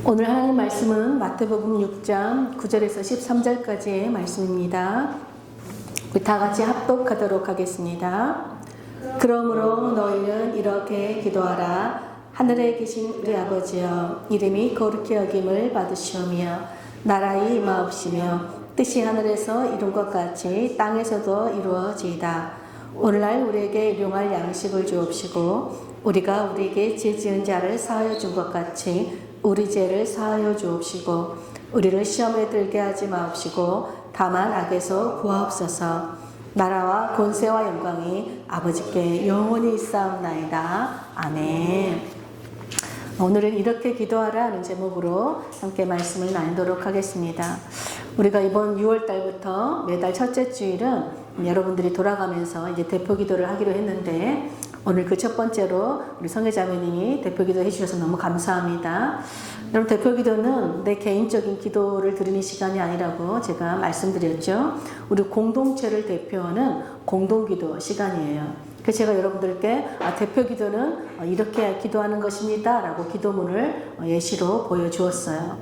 오늘 하나님 말씀은 마태복음 6장 9절에서 13절까지의 말씀입니다. 우리 다 같이 합독하도록 하겠습니다. 그러므로 너희는 이렇게 기도하라. 하늘에 계신 우리 아버지여, 이름이 거룩히 여김을 받으시오며 나라의 임하옵시며 뜻이 하늘에서 이룬 것 같이 땅에서도 이루어지이다. 오늘날 우리에게 일용할 양식을 주옵시고 우리가 우리에게 죄 지은 자를 사하여 준 것 같이 우리 죄를 사하여 주옵시고 우리를 시험에 들게 하지 마옵시고 다만 악에서 구하옵소서. 나라와 권세와 영광이 아버지께 영원히 있사옵나이다. 아멘. 오늘은 이렇게 기도하라 하는 제목으로 함께 말씀을 나누도록 하겠습니다. 우리가 이번 6월 달부터 매달 첫째 주일은 여러분들이 돌아가면서 이제 대표 기도를 하기로 했는데, 오늘 그 첫 번째로 우리 성회자매님이 대표 기도 해주셔서 너무 감사합니다. 여러분, 대표 기도는 내 개인적인 기도를 드리는 시간이 아니라고 제가 말씀드렸죠. 우리 공동체를 대표하는 공동기도 시간이에요. 그래서 제가 여러분들께 대표 기도는 이렇게 기도하는 것입니다 라고 기도문을 예시로 보여주었어요.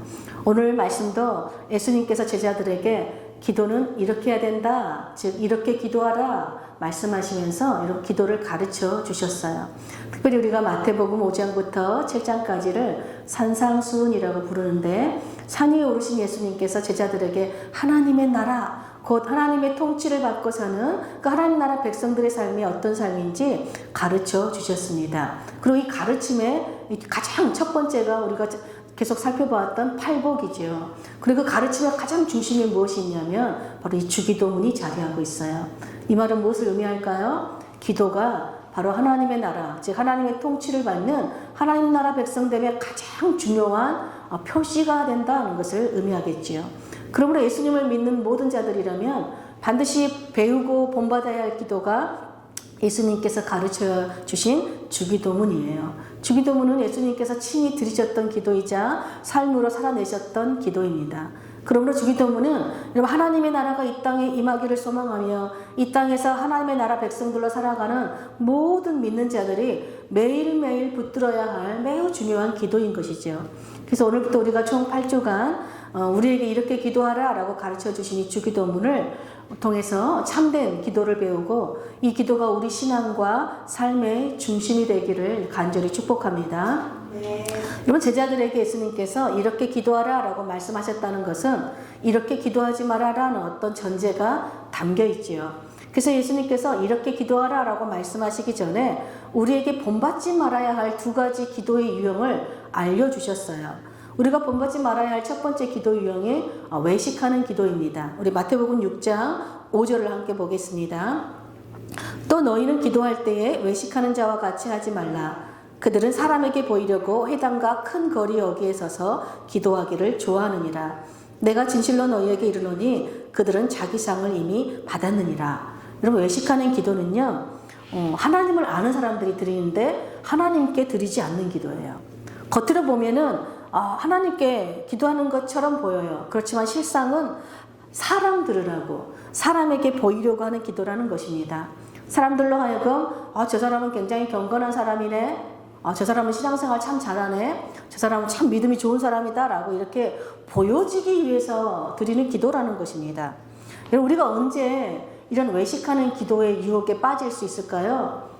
오늘 말씀도 예수님께서 제자들에게 기도는 이렇게 해야 된다, 즉 이렇게 기도하라 말씀하시면서 이런 기도를 가르쳐 주셨어요. 특별히 우리가 마태복음 5장부터 7장까지를 산상수훈이라고 부르는데, 산 위에 오르신 예수님께서 제자들에게 하나님의 나라, 곧 하나님의 통치를 받고 사는 그 하나님 나라 백성들의 삶이 어떤 삶인지 가르쳐 주셨습니다. 그리고 이 가르침의 가장 첫 번째가 우리가 계속 살펴보았던 팔복이죠. 그리고 그 가르침의 가장 중심에 무엇이 있냐면 바로 이 주기도문이 자리하고 있어요. 이 말은 무엇을 의미할까요? 기도가 바로 하나님의 나라, 즉 하나님의 통치를 받는 하나님 나라 백성됨의 가장 중요한 표시가 된다는 것을 의미하겠지요. 그러므로 예수님을 믿는 모든 자들이라면 반드시 배우고 본받아야 할 기도가 예수님께서 가르쳐 주신 주기도문이에요. 주기도문은 예수님께서 친히 드리셨던 기도이자 삶으로 살아내셨던 기도입니다. 그러므로 주기도문은 하나님의 나라가 이 땅에 임하기를 소망하며 이 땅에서 하나님의 나라 백성들로 살아가는 모든 믿는 자들이 매일매일 붙들어야 할 매우 중요한 기도인 것이죠. 그래서 오늘부터 우리가 총 8주간 우리에게 이렇게 기도하라 라고 가르쳐 주신 이 주기도문을 통해서 참된 기도를 배우고 이 기도가 우리 신앙과 삶의 중심이 되기를 간절히 축복합니다. 네. 여러분, 제자들에게 예수님께서 이렇게 기도하라 라고 말씀하셨다는 것은 이렇게 기도하지 말아라는 어떤 전제가 담겨 있지요. 그래서 예수님께서 이렇게 기도하라 라고 말씀하시기 전에 우리에게 본받지 말아야 할 두 가지 기도의 유형을 알려주셨어요. 우리가 본받지 말아야 할 첫 번째 기도 유형이 외식하는 기도입니다. 우리 마태복음 6장 5절을 함께 보겠습니다. 또 너희는 기도할 때에 외식하는 자와 같이 하지 말라. 그들은 사람에게 보이려고 회당과 큰 거리 여기에 서서 기도하기를 좋아하느니라. 내가 진실로 너희에게 이르노니 그들은 자기 상을 이미 받았느니라. 여러분, 외식하는 기도는요, 하나님을 아는 사람들이 드리는데 하나님께 드리지 않는 기도예요. 겉으로 보면은 하나님께 기도하는 것처럼 보여요. 그렇지만 실상은 사람 들으라고, 사람에게 보이려고 하는 기도라는 것입니다. 사람들로 하여금 저 사람은 굉장히 경건한 사람이네, 저 사람은 신앙생활 참 잘하네, 저 사람은 참 믿음이 좋은 사람이다 라고 이렇게 보여지기 위해서 드리는 기도라는 것입니다. 우리가 언제 이런 외식하는 기도의 유혹에 빠질 수 있을까요?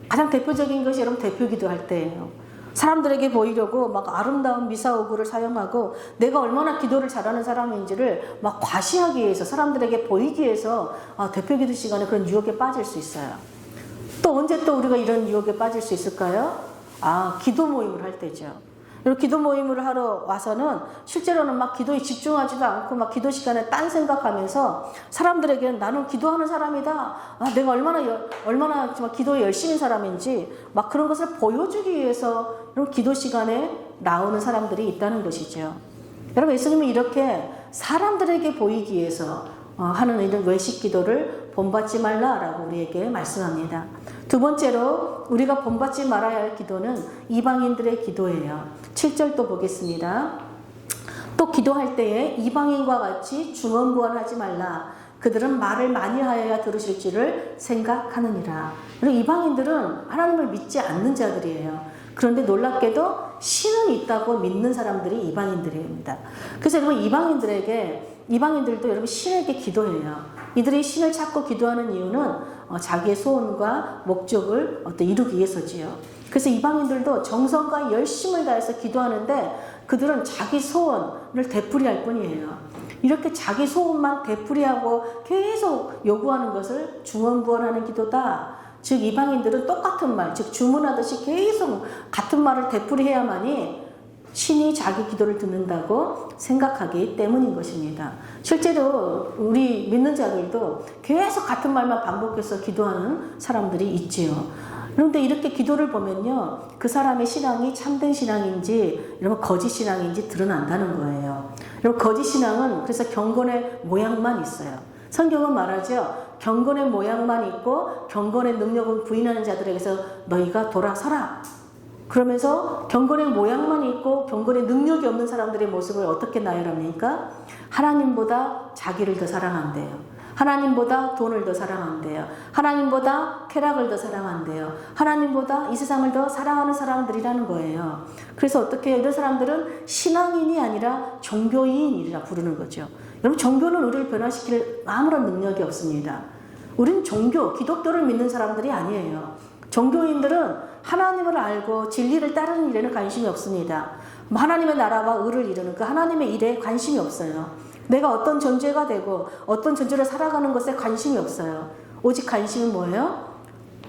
가장 대표적인 것이 여러분 대표 기도할 때예요. 사람들에게 보이려고 막 아름다운 미사오구를 사용하고 내가 얼마나 기도를 잘하는 사람인지를 막 과시하기 위해서, 사람들에게 보이기 위해서 대표 기도 시간에 그런 유혹에 빠질 수 있어요. 또 언제 또 우리가 이런 유혹에 빠질 수 있을까요? 기도 모임을 할 때죠. 그리고 기도 모임을 하러 와서는 실제로는 막 기도에 집중하지도 않고 막 기도 시간에 딴 생각하면서 사람들에게는 나는 기도하는 사람이다, 내가 얼마나 정말 기도에 열심인 사람인지 막 그런 것을 보여주기 위해서 이런 기도 시간에 나오는 사람들이 있다는 것이죠. 여러분, 예수님은 이렇게 사람들에게 보이기 위해서 하는 이런 외식 기도를 본받지 말라라고 우리에게 말씀합니다. 두 번째로 우리가 본받지 말아야 할 기도는 이방인들의 기도예요. 7절도 보겠습니다. 또 기도할 때에 이방인과 같이 중언부언하지 말라. 그들은 말을 많이 하여야 들으실 줄을 생각하느니라. 그리고 이방인들은 하나님을 믿지 않는 자들이에요. 그런데 놀랍게도 신은 있다고 믿는 사람들이 이방인들입니다. 그래서 여러분 이방인들도 여러분 신에게 기도해요. 이들이 신을 찾고 기도하는 이유는 자기의 소원과 목적을 이루기 위해서지요. 그래서 이방인들도 정성과 열심을 다해서 기도하는데 그들은 자기 소원을 되풀이할 뿐이에요. 이렇게 자기 소원만 되풀이하고 계속 요구하는 것을 중언부언하는 기도다. 즉 이방인들은 똑같은 말, 즉 주문하듯이 계속 같은 말을 되풀이해야만이 신이 자기 기도를 듣는다고 생각하기 때문인 것입니다. 실제로 우리 믿는 자들도 계속 같은 말만 반복해서 기도하는 사람들이 있지요. 그런데 이렇게 기도를 보면요, 그 사람의 신앙이 참된 신앙인지 여러분 거짓 신앙인지 드러난다는 거예요. 여러분 거짓 신앙은 그래서 경건의 모양만 있어요. 성경은 말하죠. 경건의 모양만 있고 경건의 능력은 부인하는 자들에게서 너희가 돌아서라. 그러면서 경건의 모양만 있고 경건의 능력이 없는 사람들의 모습을 어떻게 나열합니까? 하나님보다 자기를 더 사랑한대요. 하나님보다 돈을 더 사랑한대요. 하나님보다 쾌락을 더 사랑한대요. 하나님보다 이 세상을 더 사랑하는 사람들이라는 거예요. 그래서 어떻게 해요? 이런 사람들은 신앙인이 아니라 종교인이라 부르는 거죠. 여러분 종교는 우리를 변화시킬 아무런 능력이 없습니다. 우리는 기독교를 믿는 사람들이 아니에요. 종교인들은 하나님을 알고 진리를 따르는 일에는 관심이 없습니다. 하나님의 나라와 의를 이루는 그 하나님의 일에 관심이 없어요. 내가 어떤 존재가 되고 어떤 존재로 살아가는 것에 관심이 없어요. 오직 관심은 뭐예요?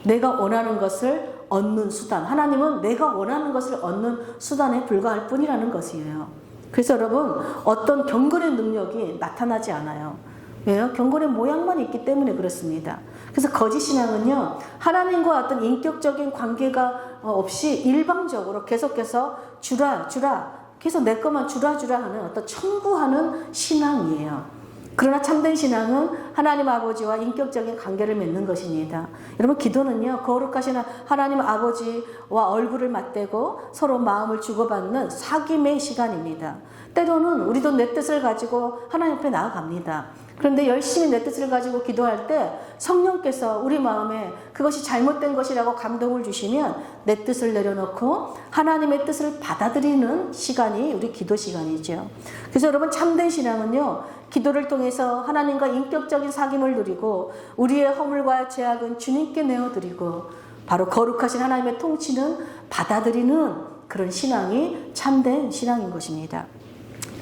내가 원하는 것을 얻는 수단. 하나님은 내가 원하는 것을 얻는 수단에 불과할 뿐이라는 것이에요. 그래서 여러분 어떤 경건의 능력이 나타나지 않아요. 왜요? 경건의 모양만 있기 때문에 그렇습니다. 그래서 거짓 신앙은요, 하나님과 어떤 인격적인 관계가 없이 일방적으로 계속해서 주라 계속 내 것만 주라 하는 어떤 청구하는 신앙이에요. 그러나 참된 신앙은 하나님 아버지와 인격적인 관계를 맺는 것입니다. 여러분 기도는요, 거룩하신 하나님 아버지와 얼굴을 맞대고 서로 마음을 주고받는 사귐의 시간입니다. 때로는 우리도 내 뜻을 가지고 하나님 앞에 나아갑니다. 그런데 열심히 내 뜻을 가지고 기도할 때 성령께서 우리 마음에 그것이 잘못된 것이라고 감동을 주시면 내 뜻을 내려놓고 하나님의 뜻을 받아들이는 시간이 우리 기도 시간이죠. 그래서 여러분 참된 신앙은요, 기도를 통해서 하나님과 인격적인 사귐을 누리고 우리의 허물과 죄악은 주님께 내어드리고 바로 거룩하신 하나님의 통치는 받아들이는 그런 신앙이 참된 신앙인 것입니다.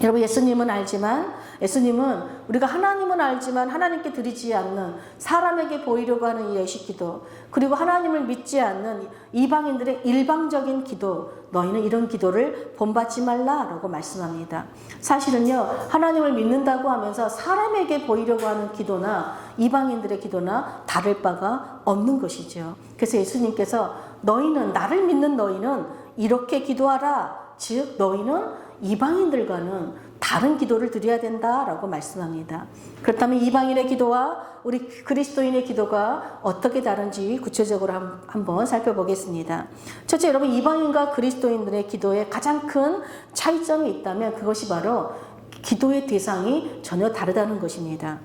여러분 예수님은 우리가 하나님은 알지만 하나님께 드리지 않는 사람에게 보이려고 하는 이 예식기도, 그리고 하나님을 믿지 않는 이방인들의 일방적인 기도, 너희는 이런 기도를 본받지 말라라고 말씀합니다. 사실은요, 하나님을 믿는다고 하면서 사람에게 보이려고 하는 기도나 이방인들의 기도나 다를 바가 없는 것이죠. 그래서 예수님께서 나를 믿는 너희는 이렇게 기도하라. 즉 너희는 이방인들과는 다른 기도를 드려야 된다라고 말씀합니다. 그렇다면 이방인의 기도와 우리 그리스도인의 기도가 어떻게 다른지 구체적으로 한번 살펴보겠습니다. 첫째, 여러분 이방인과 그리스도인들의 기도에 가장 큰 차이점이 있다면 그것이 바로 기도의 대상이 전혀 다르다는 것입니다.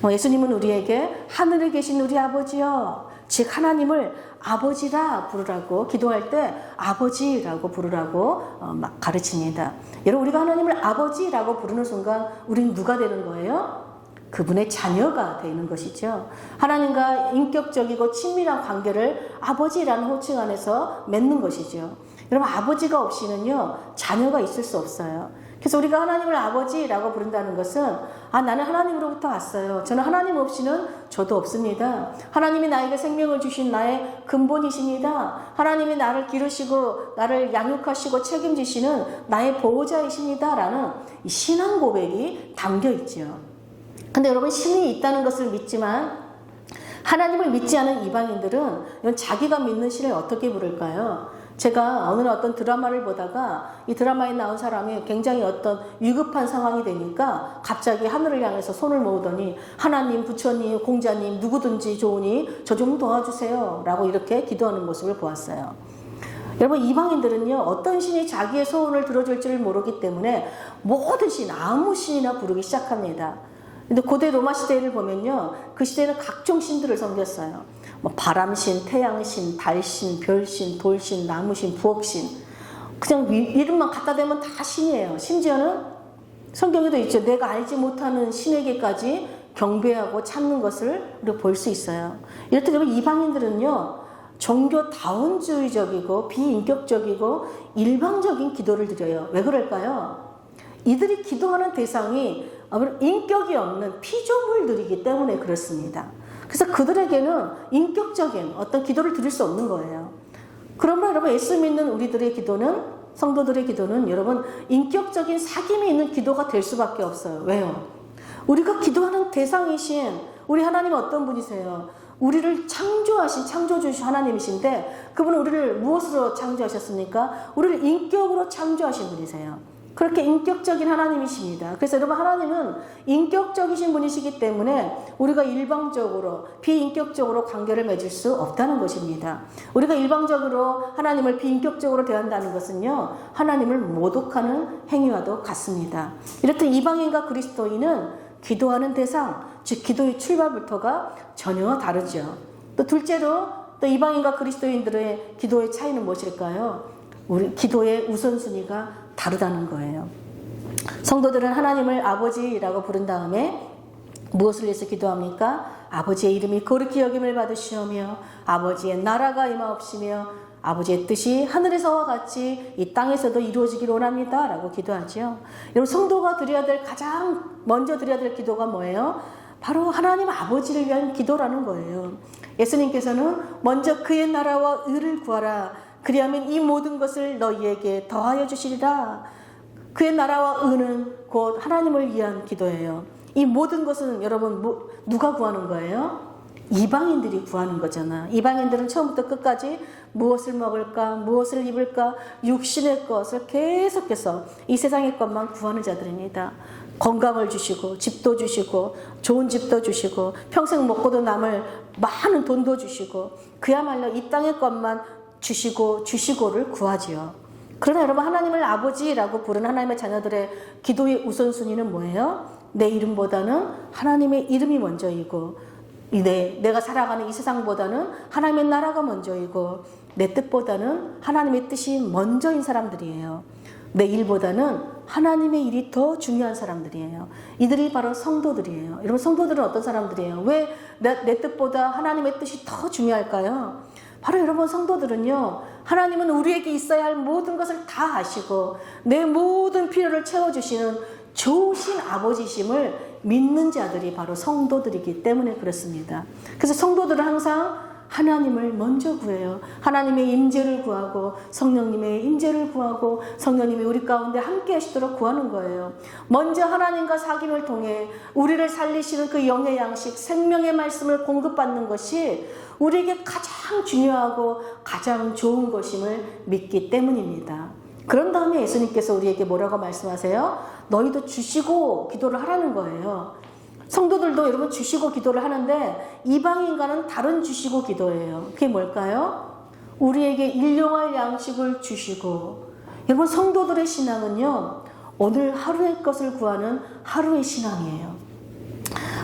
예수님은 우리에게 하늘에 계신 우리 아버지여, 즉 하나님을 아버지라 부르라고, 기도할 때 아버지라고 부르라고 막 가르칩니다. 여러분 우리가 하나님을 아버지라고 부르는 순간 우리는 누가 되는 거예요? 그분의 자녀가 되는 것이죠. 하나님과 인격적이고 친밀한 관계를 아버지라는 호칭 안에서 맺는 것이죠. 여러분 아버지가 없이는요 자녀가 있을 수 없어요. 그래서 우리가 하나님을 아버지라고 부른다는 것은 나는 하나님으로부터 왔어요. 저는 하나님 없이는 저도 없습니다. 하나님이 나에게 생명을 주신 나의 근본이십니다. 하나님이 나를 기르시고 나를 양육하시고 책임지시는 나의 보호자이십니다. 라는 이 신앙 고백이 담겨 있죠. 근데 여러분 신이 있다는 것을 믿지만 하나님을 믿지 않은 이방인들은 자기가 믿는 신을 어떻게 부를까요? 제가 어느 어떤 드라마를 보다가 이 드라마에 나온 사람이 굉장히 어떤 위급한 상황이 되니까 갑자기 하늘을 향해서 손을 모으더니 하나님, 부처님, 공자님 누구든지 좋으니 저 좀 도와주세요 라고 이렇게 기도하는 모습을 보았어요. 여러분 이방인들은요 어떤 신이 자기의 소원을 들어줄 줄 모르기 때문에 모든 신, 아무 신이나 부르기 시작합니다. 근데 고대 로마 시대를 보면요 그 시대는 각종 신들을 섬겼어요. 바람신, 태양신, 달신, 별신, 돌신, 나무신, 부엌신, 그냥 이름만 갖다 대면 다 신이에요. 심지어는 성경에도 있죠. 내가 알지 못하는 신에게까지 경배하고 찾는 것을 우리가 볼 수 있어요. 이럴 때 여러분, 이방인들은요, 종교다운주의적이고 비인격적이고 일방적인 기도를 드려요. 왜 그럴까요? 이들이 기도하는 대상이 인격이 없는 피조물들이기 때문에 그렇습니다. 그래서 그들에게는 인격적인 어떤 기도를 드릴 수 없는 거예요. 그러면 여러분, 예수 믿는 우리들의 기도는, 성도들의 기도는 여러분, 인격적인 사귐이 있는 기도가 될 수밖에 없어요. 왜요? 우리가 기도하는 대상이신 우리 하나님은 어떤 분이세요? 우리를 창조하신 창조주신 하나님이신데, 그분은 우리를 무엇으로 창조하셨습니까? 우리를 인격으로 창조하신 분이세요. 그렇게 인격적인 하나님이십니다. 그래서 여러분, 하나님은 인격적이신 분이시기 때문에 우리가 일방적으로 비인격적으로 관계를 맺을 수 없다는 것입니다. 우리가 일방적으로 하나님을 비인격적으로 대한다는 것은요, 하나님을 모독하는 행위와도 같습니다. 이렇듯 이방인과 그리스도인은 기도하는 대상, 즉 기도의 출발부터가 전혀 다르죠. 또 둘째로, 또 이방인과 그리스도인들의 기도의 차이는 무엇일까요? 우리 기도의 우선순위가 다르다는 거예요. 성도들은 하나님을 아버지라고 부른 다음에 무엇을 위해서 기도합니까? 아버지의 이름이 거룩히 여김을 받으시오며 아버지의 나라가 임하옵시며 아버지의 뜻이 하늘에서와 같이 이 땅에서도 이루어지길 원합니다 라고 기도하죠. 여러분, 성도가 드려야 될, 가장 먼저 드려야 될 기도가 뭐예요? 바로 하나님 아버지를 위한 기도라는 거예요. 예수님께서는 먼저 그의 나라와 의를 구하라, 그리하면 이 모든 것을 너희에게 더하여 주시리라. 그의 나라와 의는 곧 하나님을 위한 기도예요. 이 모든 것은 여러분, 누가 구하는 거예요? 이방인들이 구하는 거잖아. 이방인들은 처음부터 끝까지 무엇을 먹을까, 무엇을 입을까, 육신의 것을 계속해서 이 세상의 것만 구하는 자들입니다. 건강을 주시고, 집도 주시고, 좋은 집도 주시고, 평생 먹고도 남을 많은 돈도 주시고, 그야말로 이 땅의 것만 주시고를 구하지요. 그러나 여러분, 하나님을 아버지라고 부르는 하나님의 자녀들의 기도의 우선순위는 뭐예요? 내 이름보다는 하나님의 이름이 먼저이고, 내가 살아가는 이 세상보다는 하나님의 나라가 먼저이고, 내 뜻보다는 하나님의 뜻이 먼저인 사람들이에요. 내 일보다는 하나님의 일이 더 중요한 사람들이에요. 이들이 바로 성도들이에요. 여러분, 성도들은 어떤 사람들이에요? 왜 내 뜻보다 하나님의 뜻이 더 중요할까요? 바로 여러분, 성도들은요, 하나님은 우리에게 있어야 할 모든 것을 다 아시고 내 모든 필요를 채워주시는 좋으신 아버지심을 믿는 자들이 바로 성도들이기 때문에 그렇습니다. 그래서 성도들은 항상 하나님을 먼저 구해요. 하나님의 임재를 구하고 성령님의 임재를 구하고 성령님이 우리 가운데 함께 하시도록 구하는 거예요. 먼저 하나님과 사귐을 통해 우리를 살리시는 그 영의 양식, 생명의 말씀을 공급받는 것이 우리에게 가장 중요하고 가장 좋은 것임을 믿기 때문입니다. 그런 다음에 예수님께서 우리에게 뭐라고 말씀하세요? 너희도 주시고 기도를 하라는 거예요. 성도들도 여러분 주시고 기도를 하는데 이방인과는 다른 주시고 기도예요. 그게 뭘까요? 우리에게 일용할 양식을 주시고. 여러분, 성도들의 신앙은요, 오늘 하루의 것을 구하는 하루의 신앙이에요.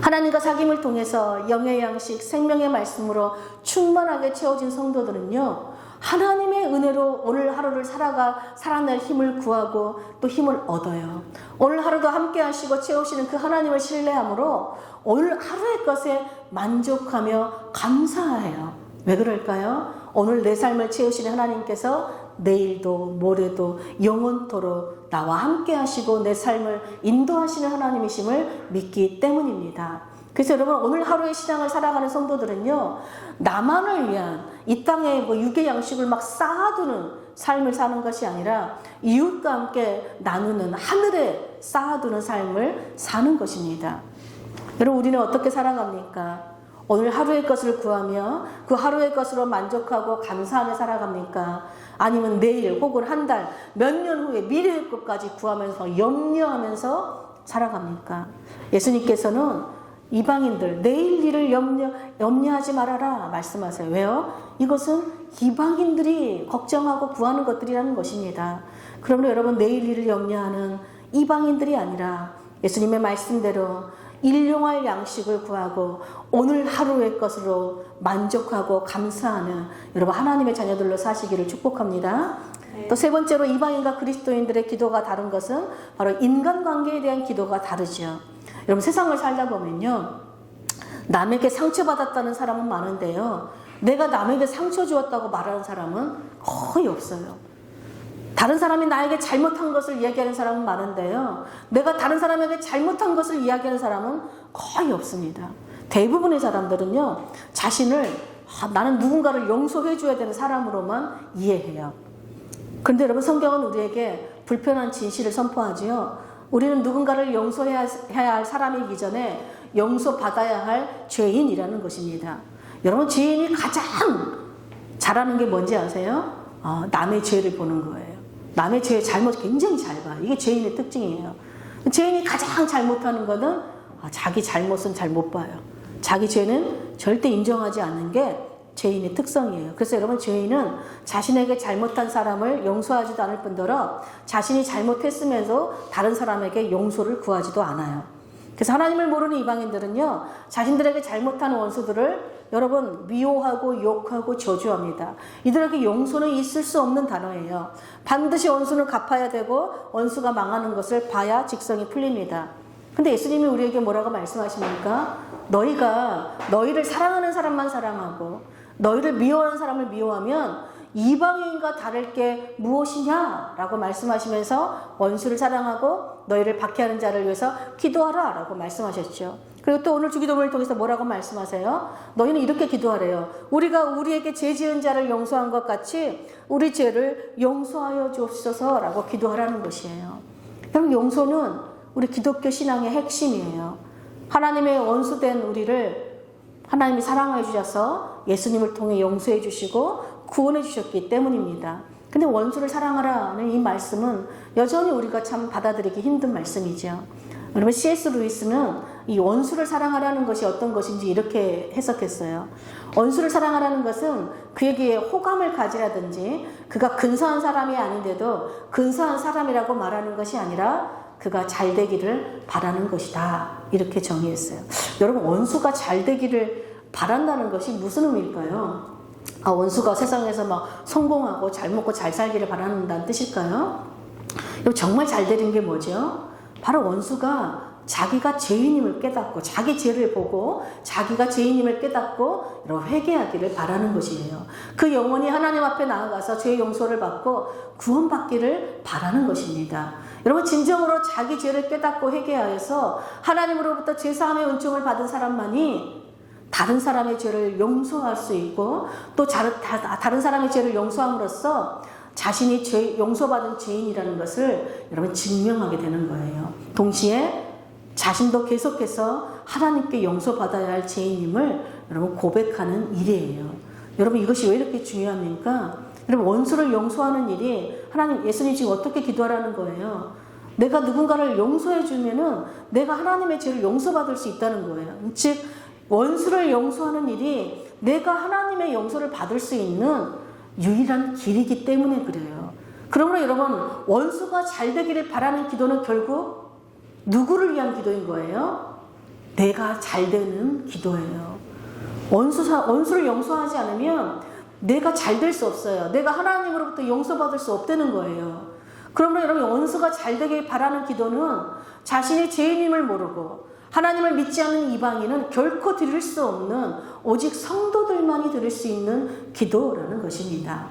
하나님과 사귐을 통해서 영의 양식, 생명의 말씀으로 충만하게 채워진 성도들은요, 하나님의 은혜로 오늘 하루를 살아낼 힘을 구하고 또 힘을 얻어요. 오늘 하루도 함께 하시고 채우시는 그 하나님을 신뢰함으로 오늘 하루의 것에 만족하며 감사해요. 왜 그럴까요? 오늘 내 삶을 채우시는 하나님께서 내일도 모레도 영원토록 나와 함께 하시고 내 삶을 인도하시는 하나님이심을 믿기 때문입니다. 그래서 여러분, 오늘 하루의 신앙을 살아가는 성도들은요, 나만을 위한 이 땅에 육의 양식을 막 쌓아두는 삶을 사는 것이 아니라 이웃과 함께 나누는, 하늘에 쌓아두는 삶을 사는 것입니다. 여러분, 우리는 어떻게 살아갑니까? 오늘 하루의 것을 구하며 그 하루의 것으로 만족하고 감사하며 살아갑니까? 아니면 내일 혹은 한 달, 몇 년 후에 미래의 것까지 구하면서 염려하면서 살아갑니까? 예수님께서는 이방인들 내일 일을 염려하지 말아라 말씀하세요. 왜요? 이것은 이방인들이 걱정하고 구하는 것들이라는 것입니다. 그러므로 여러분, 내일 일을 염려하는 이방인들이 아니라 예수님의 말씀대로 일용할 양식을 구하고 오늘 하루의 것으로 만족하고 감사하는 여러분 하나님의 자녀들로 사시기를 축복합니다. 또 세 번째로 이방인과 그리스도인들의 기도가 다른 것은 바로 인간관계에 대한 기도가 다르죠. 여러분 세상을 살다 보면요, 남에게 상처받았다는 사람은 많은데요, 내가 남에게 상처 주었다고 말하는 사람은 거의 없어요. 다른 사람이 나에게 잘못한 것을 이야기하는 사람은 많은데요, 내가 다른 사람에게 잘못한 것을 이야기하는 사람은 거의 없습니다. 대부분의 사람들은요, 자신을 나는 누군가를 용서해 줘야 되는 사람으로만 이해해요. 그런데 여러분, 성경은 우리에게 불편한 진실을 선포하지요. 우리는 누군가를 용서해야 할 사람이기 전에 용서받아야 할 죄인이라는 것입니다. 여러분, 죄인이 가장 잘하는 게 뭔지 아세요? 남의 죄를 보는 거예요. 남의 죄의 잘못 굉장히 잘 봐요. 이게 죄인의 특징이에요. 죄인이 가장 잘못하는 거는 자기 잘못은 잘 못 봐요. 자기 죄는 절대 인정하지 않는 게 죄인의 특성이에요. 그래서 여러분, 죄인은 자신에게 잘못한 사람을 용서하지도 않을 뿐더러 자신이 잘못했으면서 다른 사람에게 용서를 구하지도 않아요. 그래서 하나님을 모르는 이방인들은요, 자신들에게 잘못한 원수들을 여러분 미워하고 욕하고 저주합니다. 이들에게 용서는 있을 수 없는 단어예요. 반드시 원수는 갚아야 되고 원수가 망하는 것을 봐야 직성이 풀립니다. 근데 예수님이 우리에게 뭐라고 말씀하십니까? 너희가 너희를 사랑하는 사람만 사랑하고 너희를 미워하는 사람을 미워하면 이방인과 다를 게 무엇이냐? 라고 말씀하시면서 원수를 사랑하고 너희를 박해하는 자를 위해서 기도하라 라고 말씀하셨죠. 그리고 또 오늘 주기도문을 통해서 뭐라고 말씀하세요? 너희는 이렇게 기도하래요. 우리가 우리에게 죄 지은 자를 용서한 것 같이 우리 죄를 용서하여 주옵소서 라고 기도하라는 것이에요. 여러분, 용서는 우리 기독교 신앙의 핵심이에요. 하나님의 원수된 우리를 하나님이 사랑해 주셔서 예수님을 통해 용서해 주시고 구원해 주셨기 때문입니다. 근데 원수를 사랑하라는 이 말씀은 여전히 우리가 참 받아들이기 힘든 말씀이죠. 여러분, C.S. 루이스는 이 원수를 사랑하라는 것이 어떤 것인지 이렇게 해석했어요. 원수를 사랑하라는 것은 그에게 호감을 가지라든지 그가 근사한 사람이 아닌데도 근사한 사람이라고 말하는 것이 아니라 그가 잘 되기를 바라는 것이다. 이렇게 정의했어요. 여러분, 원수가 잘 되기를 바란다는 것이 무슨 의미일까요? 원수가 세상에서 막 성공하고 잘 먹고 잘 살기를 바라는다는 뜻일까요? 정말 잘 되는 게 뭐죠? 바로 원수가 자기가 죄인임을 깨닫고 자기 죄를 보고 자기가 죄인임을 깨닫고 회개하기를 바라는 것이에요. 그 영혼이 하나님 앞에 나아가서 죄 용서를 받고 구원받기를 바라는 것입니다. 여러분, 진정으로 자기 죄를 깨닫고 회개하여서 하나님으로부터 죄사함의 은총을 받은 사람만이 다른 사람의 죄를 용서할 수 있고 또 다른 사람의 죄를 용서함으로써 자신이 용서받은 죄인이라는 것을 여러분 증명하게 되는 거예요. 동시에 자신도 계속해서 하나님께 용서받아야 할 죄인임을 여러분 고백하는 일이에요. 여러분, 이것이 왜 이렇게 중요합니까? 여러분, 원수를 용서하는 일이 예수님 지금 어떻게 기도하라는 거예요? 내가 누군가를 용서해 주면은 내가 하나님의 죄를 용서받을 수 있다는 거예요. 즉, 원수를 용서하는 일이 내가 하나님의 용서를 받을 수 있는 유일한 길이기 때문에 그래요. 그러므로 여러분, 원수가 잘 되기를 바라는 기도는 결국 누구를 위한 기도인 거예요? 내가 잘 되는 기도예요. 원수를 용서하지 않으면 내가 잘 될 수 없어요. 내가 하나님으로부터 용서받을 수 없다는 거예요. 그러므로 여러분, 원수가 잘 되길 바라는 기도는 자신이 죄인임을 모르고 하나님을 믿지 않는 이방인은 결코 드릴 수 없는 오직 성도들만이 드릴 수 있는 기도라는 것입니다.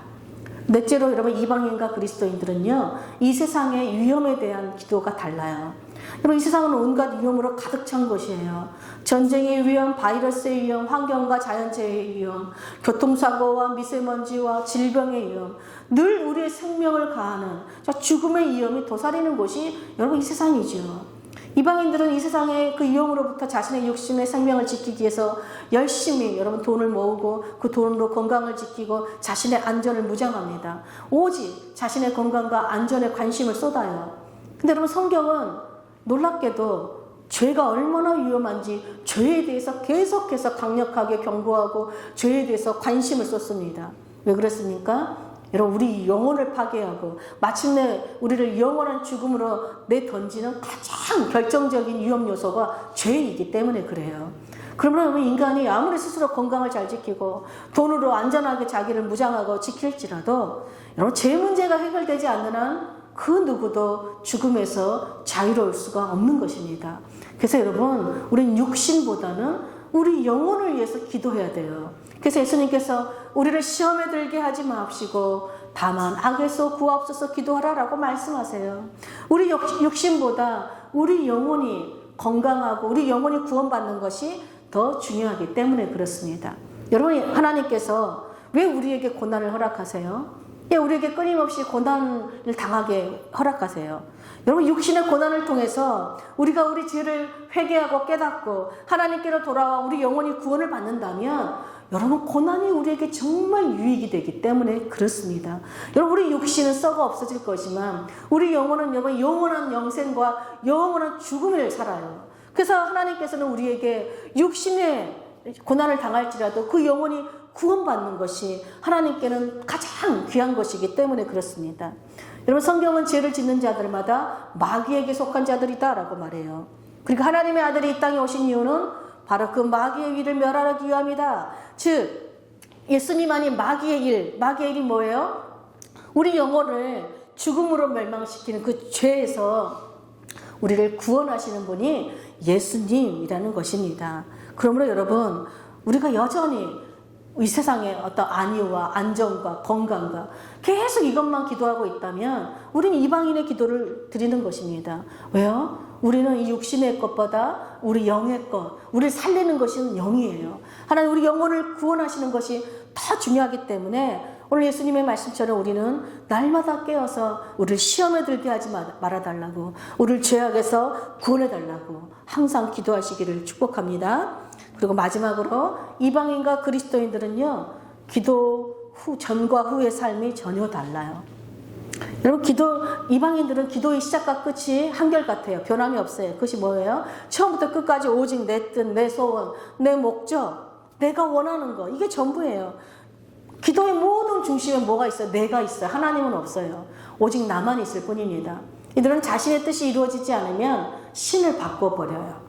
넷째로 여러분, 이방인과 그리스도인들은요, 이 세상의 위험에 대한 기도가 달라요. 여러분, 이 세상은 온갖 위험으로 가득 찬 것이에요. 전쟁의 위험, 바이러스의 위험, 환경과 자연재해의 위험, 교통사고와 미세먼지와 질병의 위험, 늘 우리의 생명을 가하는 죽음의 위험이 도사리는 곳이 여러분 이 세상이죠. 이방인들은 이 세상의 그 위험으로부터 자신의 육신의 생명을 지키기 위해서 열심히 여러분 돈을 모으고 그 돈으로 건강을 지키고 자신의 안전을 무장합니다. 오직 자신의 건강과 안전에 관심을 쏟아요. 근데 여러분, 성경은 놀랍게도 죄가 얼마나 위험한지 죄에 대해서 계속해서 강력하게 경고하고 죄에 대해서 관심을 쏟습니다. 왜 그랬습니까? 여러분, 우리 영혼을 파괴하고 마침내 우리를 영원한 죽음으로 내던지는 가장 결정적인 위험 요소가 죄이기 때문에 그래요. 그러면 인간이 아무리 스스로 건강을 잘 지키고 돈으로 안전하게 자기를 무장하고 지킬지라도 여러분 제 문제가 해결되지 않는 한 그 누구도 죽음에서 자유로울 수가 없는 것입니다. 그래서 여러분 우리는 육신보다는 우리 영혼을 위해서 기도해야 돼요. 그래서 예수님께서 우리를 시험에 들게 하지 마옵시고 다만 악에서 구하옵소서 기도하라라고 말씀하세요. 우리 육신보다 우리 영혼이 건강하고 우리 영혼이 구원받는 것이 더 중요하기 때문에 그렇습니다. 여러분 하나님께서 왜 우리에게 고난을 허락하세요? 왜 우리에게 끊임없이 고난을 당하게 허락하세요? 여러분 육신의 고난을 통해서 우리가 우리 죄를 회개하고 깨닫고 하나님께로 돌아와 우리 영혼이 구원을 받는다면 여러분 고난이 우리에게 정말 유익이 되기 때문에 그렇습니다. 여러분 우리 육신은 썩어 없어질 것이지만 우리 영혼은 여러분 영원한 영생과 영원한 죽음을 살아요. 그래서 하나님께서는 우리에게 육신의 고난을 당할지라도 그 영혼이 구원받는 것이 하나님께는 가장 귀한 것이기 때문에 그렇습니다. 여러분 성경은 죄를 짓는 자들마다 마귀에게 속한 자들이다라고 말해요. 그러니까 하나님의 아들이 이 땅에 오신 이유는 바로 그 마귀의 일을 멸하기 위함이다. 즉 예수님 마귀의 일이 뭐예요? 우리 영혼을 죽음으로 멸망시키는 그 죄에서 우리를 구원하시는 분이 예수님이라는 것입니다. 그러므로 여러분 우리가 여전히 이 세상의 어떤 안위와 안정과 건강과 계속 이것만 기도하고 있다면 우리는 이방인의 기도를 드리는 것입니다. 왜요? 우리는 이 육신의 것보다 우리 영의 것, 우리를 살리는 것은 영이에요. 하나님 우리 영혼을 구원하시는 것이 더 중요하기 때문에 오늘 예수님의 말씀처럼 우리는 날마다 깨어서 우리를 시험에 들게 하지 말아달라고, 우리를 죄악에서 구원해달라고 항상 기도하시기를 축복합니다. 그리고 마지막으로 이방인과 그리스도인들은요, 기도 전과 후의 삶이 전혀 달라요. 여러분 이방인들은 기도의 시작과 끝이 한결같아요. 변함이 없어요. 그것이 뭐예요? 처음부터 끝까지 오직 내 뜻, 내 소원, 내 목적, 내가 원하는 거, 이게 전부예요. 기도의 모든 중심에 뭐가 있어요? 내가 있어요. 하나님은 없어요. 오직 나만 있을 뿐입니다. 이들은 자신의 뜻이 이루어지지 않으면 신을 바꿔버려요.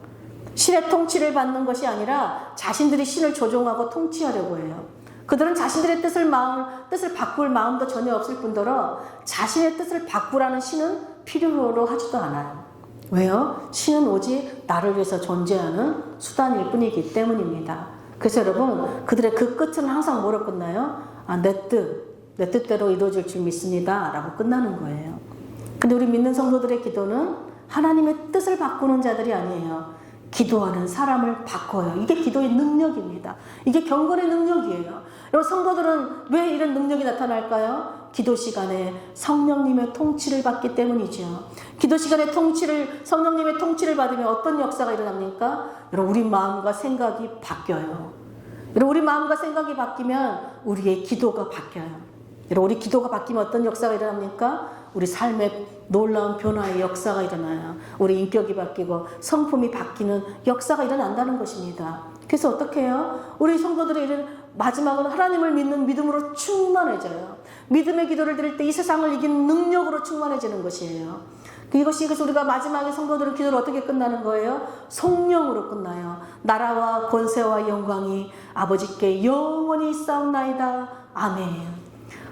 신의 통치를 받는 것이 아니라 자신들이 신을 조종하고 통치하려고 해요. 그들은 자신들의 뜻을 바꿀 마음도 전혀 없을 뿐더러 자신의 뜻을 바꾸라는 신은 필요로 하지도 않아요. 왜요? 신은 오직 나를 위해서 존재하는 수단일 뿐이기 때문입니다. 그래서 여러분 그들의 그 끝은 항상 뭐로 끝나요? 내 뜻대로 이루어질 줄 믿습니다 라고 끝나는 거예요. 근데 우리 믿는 성도들의 기도는 하나님의 뜻을 바꾸는 자들이 아니에요. 기도하는 사람을 바꿔요. 이게 기도의 능력입니다. 이게 경건의 능력이에요. 여러분 성도들은 왜 이런 능력이 나타날까요? 기도 시간에 성령님의 통치를 받기 때문이죠. 기도 시간에 성령님의 통치를 받으면 어떤 역사가 일어납니까? 여러분 우리 마음과 생각이 바뀌어요. 여러분 우리 마음과 생각이 바뀌면 우리의 기도가 바뀌어요. 여러분 우리 기도가 바뀌면 어떤 역사가 일어납니까? 우리 삶의 놀라운 변화의 역사가 일어나요. 우리 인격이 바뀌고 성품이 바뀌는 역사가 일어난다는 것입니다. 그래서 어떻게 해요? 우리 성도들의 일은 마지막은 하나님을 믿는 믿음으로 충만해져요. 믿음의 기도를 드릴 때 이 세상을 이기는 능력으로 충만해지는 것이에요. 그래서 우리가 마지막에 성도들의 기도를 어떻게 끝나는 거예요? 성령으로 끝나요. 나라와 권세와 영광이 아버지께 영원히 있사옵나이다. 아멘.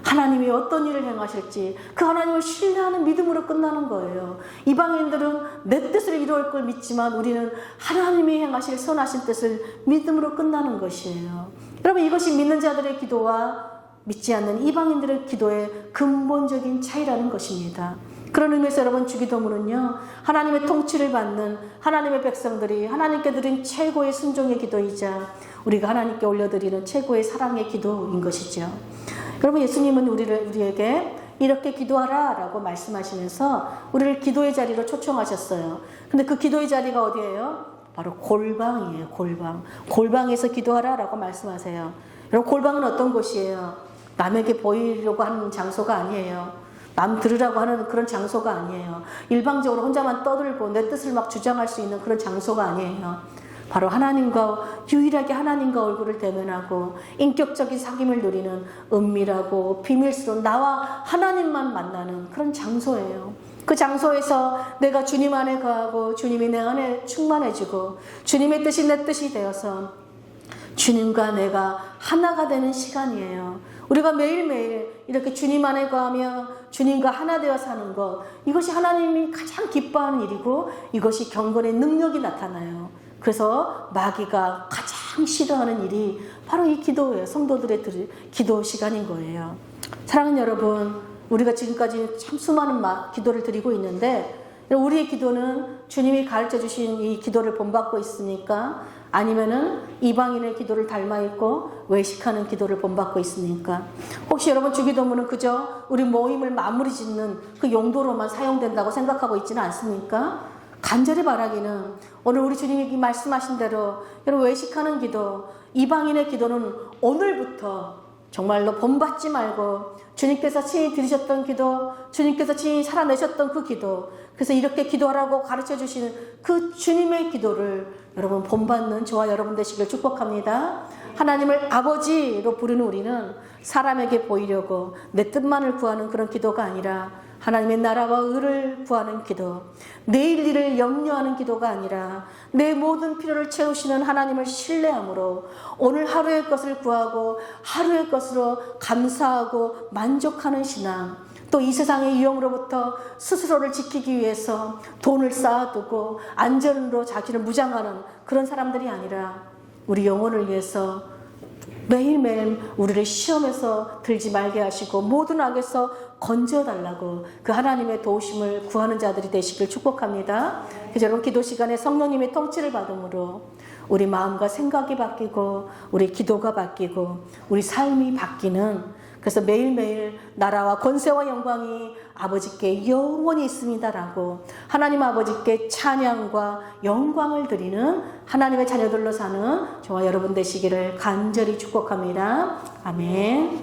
하나님이 어떤 일을 행하실지 그 하나님을 신뢰하는 믿음으로 끝나는 거예요. 이방인들은 내 뜻을 이루어올 걸 믿지만 우리는 하나님이 행하실 선하신 뜻을 믿음으로 끝나는 것이에요. 여러분 이것이 믿는 자들의 기도와 믿지 않는 이방인들의 기도의 근본적인 차이라는 것입니다. 그런 의미에서 여러분 주기도문은요, 하나님의 통치를 받는 하나님의 백성들이 하나님께 드린 최고의 순종의 기도이자 우리가 하나님께 올려드리는 최고의 사랑의 기도인 것이죠. 여러분 예수님은 우리에게 이렇게 기도하라 라고 말씀하시면서 우리를 기도의 자리로 초청하셨어요. 근데 그 기도의 자리가 어디예요? 바로 골방이에요. 골방에서 기도하라 라고 말씀하세요. 여러분 골방은 어떤 곳이에요? 남에게 보이려고 하는 장소가 아니에요. 남 들으라고 하는 그런 장소가 아니에요. 일방적으로 혼자만 떠들고 내 뜻을 막 주장할 수 있는 그런 장소가 아니에요. 바로 유일하게 하나님과 얼굴을 대면하고 인격적인 사귐을 누리는 은밀하고 비밀스러운 나와 하나님만 만나는 그런 장소예요. 그 장소에서 내가 주님 안에 거하고 주님이 내 안에 충만해지고 주님의 뜻이 내 뜻이 되어서 주님과 내가 하나가 되는 시간이에요. 우리가 매일매일 이렇게 주님 안에 거하며 주님과 하나 되어 사는 것, 이것이 하나님이 가장 기뻐하는 일이고 이것이 경건의 능력이 나타나요. 그래서 마귀가 가장 싫어하는 일이 바로 이 기도예요. 성도들의 기도 시간인 거예요. 사랑하는 여러분, 우리가 지금까지 참 수많은 기도를 드리고 있는데 우리의 기도는 주님이 가르쳐 주신 이 기도를 본받고 있습니까? 아니면은 이방인의 기도를 닮아 있고 외식하는 기도를 본받고 있습니까? 혹시 여러분 주기도문은 그저 우리 모임을 마무리 짓는 그 용도로만 사용된다고 생각하고 있지는 않습니까? 간절히 바라기는 오늘 우리 주님이 말씀하신 대로 여러분 외식하는 기도, 이방인의 기도는 오늘부터 정말로 본받지 말고 주님께서 친히 들으셨던 기도, 주님께서 친히 살아내셨던 그 기도, 그래서 이렇게 기도하라고 가르쳐 주시는 그 주님의 기도를 여러분 본받는 저와 여러분 되시길 축복합니다. 하나님을 아버지로 부르는 우리는 사람에게 보이려고 내 뜻만을 구하는 그런 기도가 아니라 하나님의 나라와 의를 구하는 기도, 내일 일을 염려하는 기도가 아니라 내 모든 필요를 채우시는 하나님을 신뢰함으로 오늘 하루의 것을 구하고 하루의 것으로 감사하고 만족하는 신앙, 또 이 세상의 위험으로부터 스스로를 지키기 위해서 돈을 쌓아두고 안전으로 자기를 무장하는 그런 사람들이 아니라 우리 영혼을 위해서 매일매일 우리를 시험에서 들지 말게 하시고 모든 악에서 건져달라고 그 하나님의 도우심을 구하는 자들이 되시길 축복합니다. 그래서 여러분 기도 시간에 성령님의 통치를 받음으로 우리 마음과 생각이 바뀌고 우리 기도가 바뀌고 우리 삶이 바뀌는, 그래서 매일매일 나라와 권세와 영광이 아버지께 영원히 있습니다라고 하나님 아버지께 찬양과 영광을 드리는 하나님의 자녀들로 사는 저와 여러분 되시기를 간절히 축복합니다. 아멘.